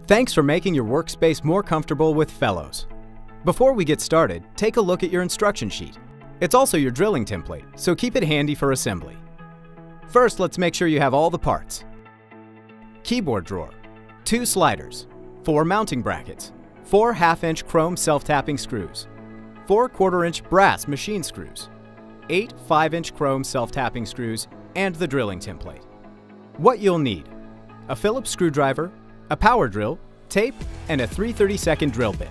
Thanks for making your workspace more comfortable with Fellowes. Before we get started, take a look at your instruction sheet. It's also your drilling template, so keep it handy for assembly. First, let's make sure you have all the parts. Keyboard drawer, 2 sliders, 4 mounting brackets, 4 1/2-inch chrome self-tapping screws, 4 1/4-inch brass machine screws, 8 5-inch chrome self-tapping screws, and the drilling template. What you'll need: a Phillips screwdriver, a power drill, tape, and a 3/32 drill bit.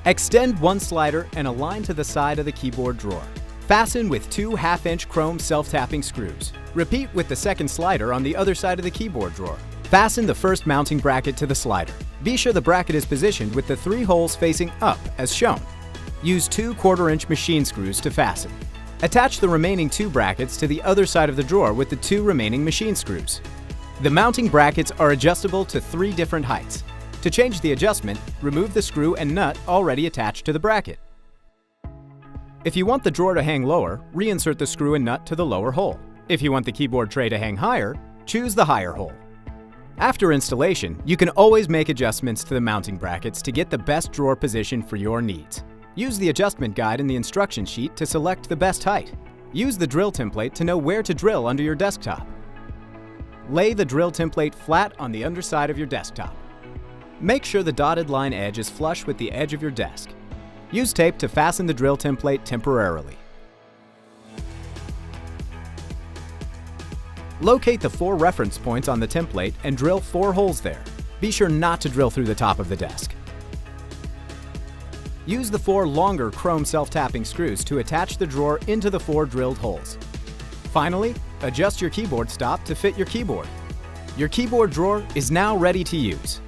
Extend one slider and align to the side of the keyboard drawer. Fasten with 2 1/2-inch chrome self-tapping screws. Repeat with the second slider on the other side of the keyboard drawer. Fasten the first mounting bracket to the slider. Be sure the bracket is positioned with the 3 holes facing up as shown. Use 2 1/4-inch machine screws to fasten. Attach the remaining 2 brackets to the other side of the drawer with the 2 remaining machine screws. The mounting brackets are adjustable to 3 different heights. To change the adjustment, remove the screw and nut already attached to the bracket. If you want the drawer to hang lower, reinsert the screw and nut to the lower hole. If you want the keyboard tray to hang higher, choose the higher hole. After installation, you can always make adjustments to the mounting brackets to get the best drawer position for your needs. Use the adjustment guide in the instruction sheet to select the best height. Use the drill template to know where to drill under your desktop. Lay the drill template flat on the underside of your desktop. Make sure the dotted line edge is flush with the edge of your desk. Use tape to fasten the drill template temporarily. Locate the 4 reference points on the template and drill 4 holes there. Be sure not to drill through the top of the desk. Use the 4 longer chrome self-tapping screws to attach the drawer into the 4 drilled holes. Finally, adjust your keyboard stop to fit your keyboard. Your keyboard drawer is now ready to use.